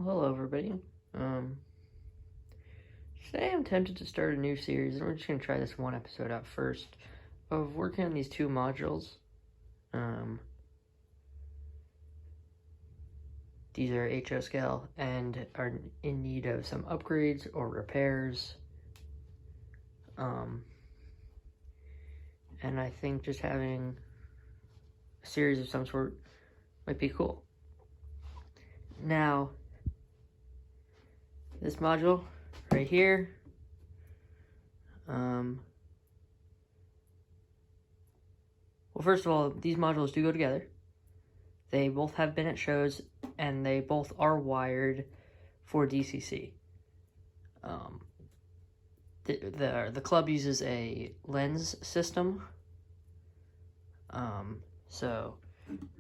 Hello everybody. Today I'm tempted to start a new series, and we're just going to try this one episode out first of working on these two modules. These are HO scale and are in need of some upgrades or repairs. And I think just having a series of some sort might be cool. Now, this module right here, well, first of all, these modules do go together. They both have been at shows, and they both are wired for DCC. The club uses a lens system. So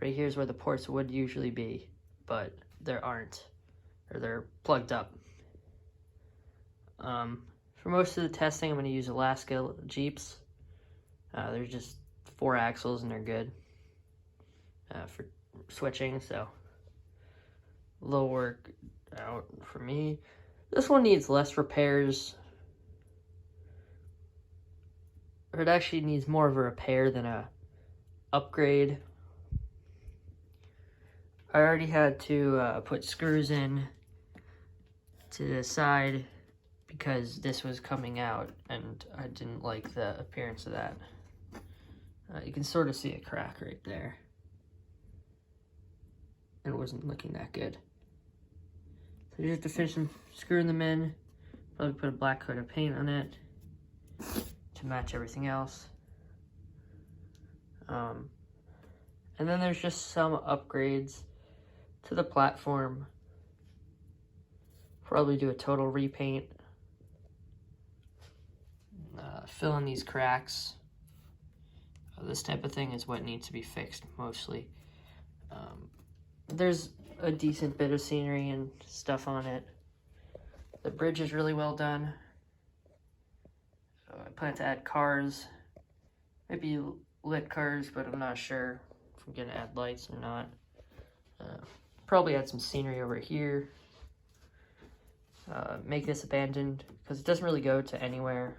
right here's where the ports would usually be, but there aren't, or they're plugged up. For most of the testing, I'm going to use Alaska Jeeps. They're just 4 axles and they're good for switching, so low work out for me. This one needs less repairs, or it actually needs more of a repair than a upgrade. I already had to put screws in to the side because this was coming out and I didn't like the appearance of that. You can sort of see a crack right there. It wasn't looking that good. So you have to finish screwing them in. Probably put a black coat of paint on it to match everything else. And then there's just some upgrades to the platform. Probably do a total repaint. Fill in these cracks. This type of thing is what needs to be fixed mostly. There's a decent bit of scenery and stuff on it. The bridge is really well done. I plan to add cars, maybe lit cars, but I'm not sure if I'm gonna add lights or not. Probably add some scenery over here. Make this abandoned because it doesn't really go to anywhere.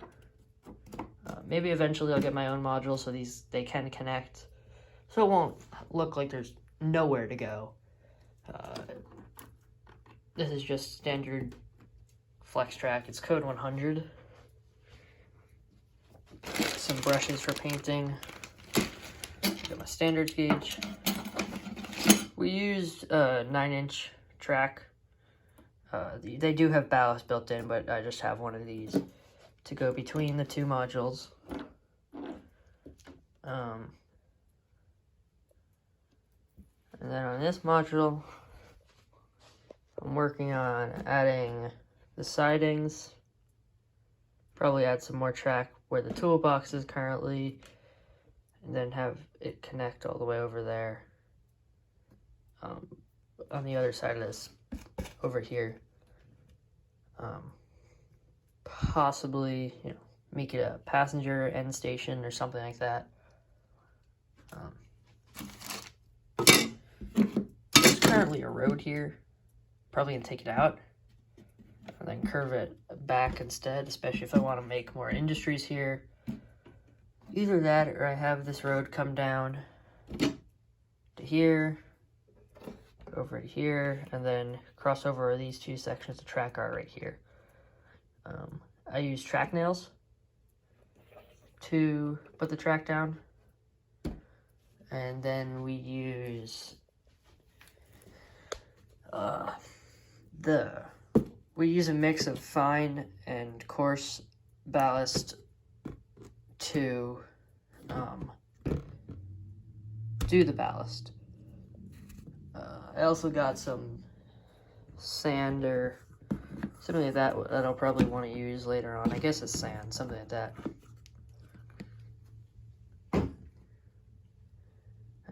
Maybe eventually I'll get my own module so they can connect, so it won't look like there's nowhere to go. This is just standard flex track. It's code 100. Some brushes for painting. Got my standards gauge. We used a 9-inch track. They do have ballast built in, but I just have one of these to go between the two modules. And then on this module, I'm working on adding the sidings. Probably add some more track where the toolbox is currently, and then have it connect all the way over there. On the other side of this, over here. Possibly, make it a passenger end station or something like that. There's currently a road here. Probably gonna take it out and then curve it back instead, especially if I want to make more industries here. Either that, or I have this road come down to here, over to here, and then cross over these two sections of track are right here. I use track nails to put the track down, and then we use a mix of fine and coarse ballast to do the ballast. I also got some sand or something like that I'll probably want to use later on. I guess it's sand, something like that.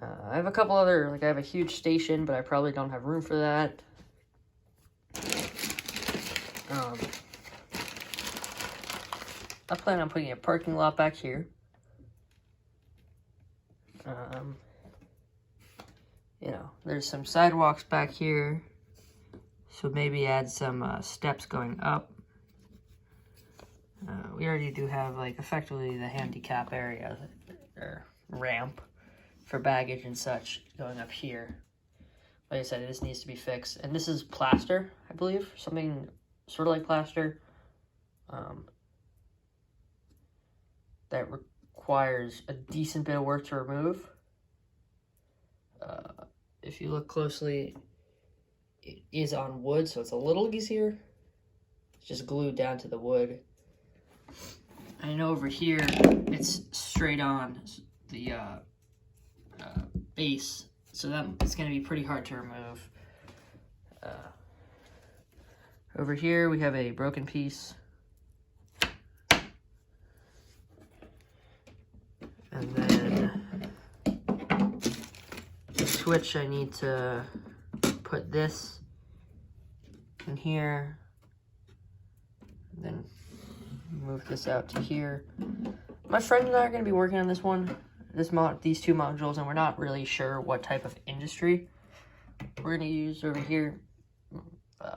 I have a couple other, I have a huge station, but I probably don't have room for that. I plan on putting a parking lot back here. There's some sidewalks back here. So maybe add some steps going up. We already do have like effectively the handicap area or ramp for baggage and such going up here. Like I said, this needs to be fixed. And this is plaster, I believe. Something sort of like plaster. That requires a decent bit of work to remove. If you look closely, it is on wood, so it's a little easier. It's just glued down to the wood. I know over here, it's straight on the base, so that it's going to be pretty hard to remove. Over here, we have a broken piece. And then the switch, I need to put this in here. And then move this out to here. My friend and I are going to be working on this one, these two modules, and we're not really sure what type of industry we're going to use over here.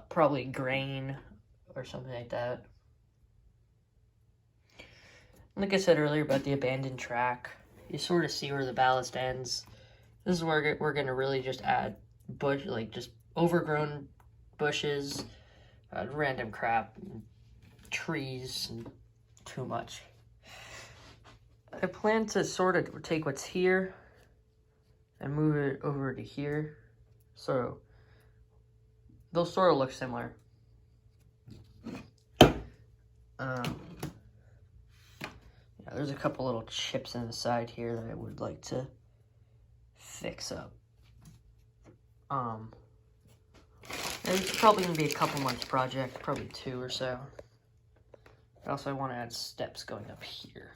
Probably grain or something like that. Like I said earlier about the abandoned track, you sort of see where the ballast ends. This is where we're going to really just add just overgrown bushes, random crap, trees, and too much. I plan to sort of take what's here and move it over to here, so they'll sort of look similar. There's a couple little chips in the side here that I would like to fix up. It's probably going to be a couple months project, probably 2 or so. Also, I want to add steps going up here.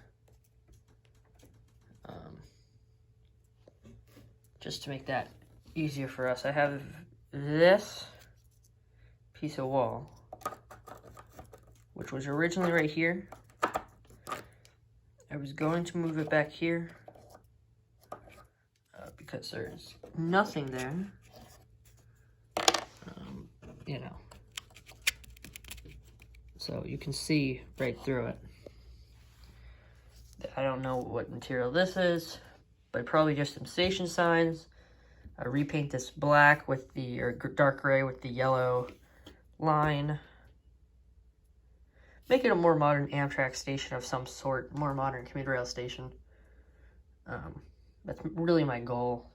Just to make that easier for us. I have this piece of wall, which was originally right here. I was going to move it back here because there's nothing there. So you can see right through it. I don't know what material this is, but probably just some station signs. I repaint this black with or dark gray with the yellow line. Make it a more modern Amtrak station of some sort, more modern commuter rail station. That's really my goal.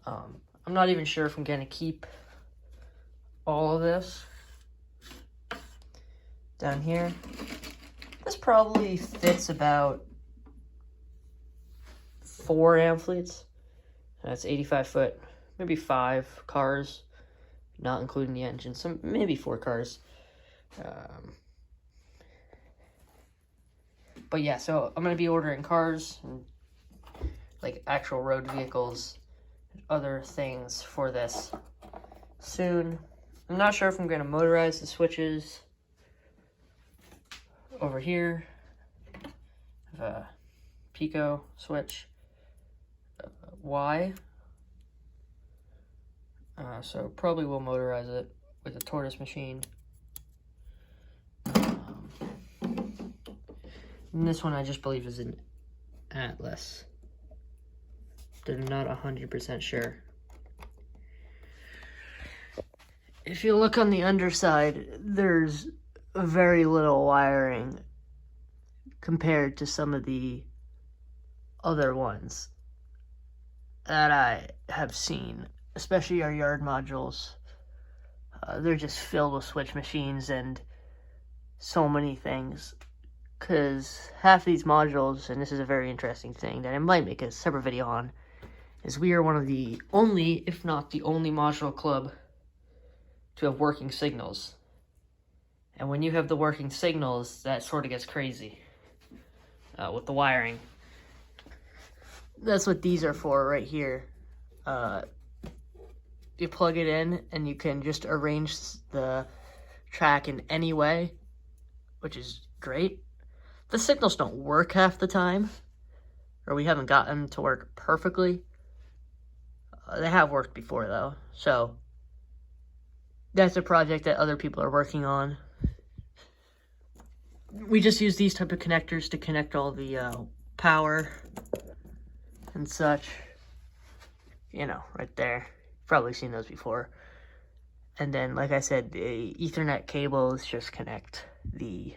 I'm not even sure if I'm going to keep all of this down here. This probably fits about 4 amphitheats. That's 85 foot, maybe 5 cars, not including the engine. So maybe 4 cars. But yeah, so I'm going to be ordering cars, and like actual road vehicles, and other things for this soon. I'm not sure if I'm going to motorize the switches. Over here, I have a Pico switch, Y. So probably will motorize it with a tortoise machine. And this one I just believe is an Atlas. They're not 100% sure. If you look on the underside, there's very little wiring compared to some of the other ones that I have seen, especially our yard modules. They're just filled with switch machines and so many things, because half these modules, and this is a very interesting thing that I might make a separate video on, is we are one of the only, if not the only module club to have working signals. And when you have the working signals, that sort of gets crazy with the wiring. That's what these are for right here. You plug it in and you can just arrange the track in any way, which is great. The signals don't work half the time, or we haven't gotten them to work perfectly. They have worked before though, so that's a project that other people are working on. We just use these type of connectors to connect all the power and such. You know, right there. You've probably seen those before. And then, like I said, the Ethernet cables just connect the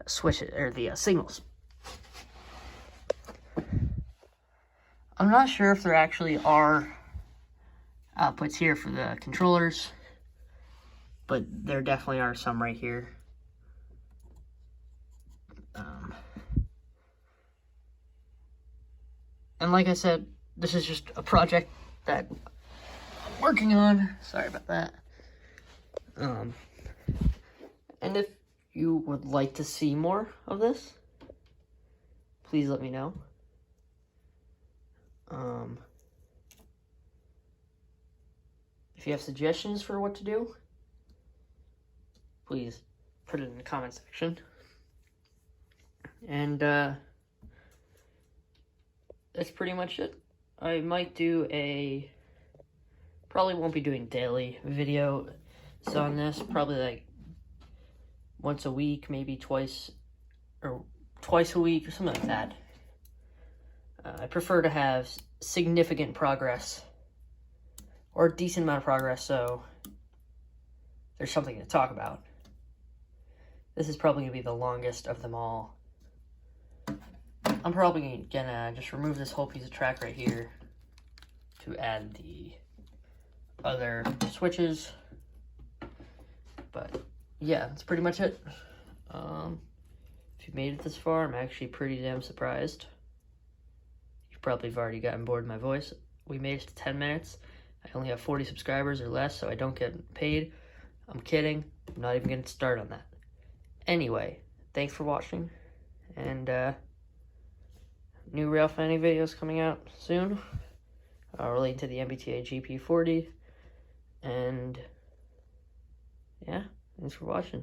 switches, or the signals. I'm not sure if there actually are outputs here for the controllers, but there definitely are some right here. And like I said, this is just a project that I'm working on. Sorry about that. And if you would like to see more of this, please let me know. If you have suggestions for what to do, please put it in the comment section. And that's pretty much it. I might do probably won't be doing daily videos on this, probably like once a week, maybe twice a week, or something like that. I prefer to have significant progress, or a decent amount of progress, so there's something to talk about. This is probably going to be the longest of them all. I'm probably gonna just remove this whole piece of track right here to add the other switches. But yeah, that's pretty much it. If you've made it this far, I'm actually pretty damn surprised. You probably have already gotten bored of my voice. We made it to 10 minutes. I only have 40 subscribers or less, so I don't get paid. I'm kidding. I'm not even gonna start on that. Anyway, thanks for watching, and new Rail Fanny videos coming out soon, relating to the MBTA GP40, and yeah, thanks for watching.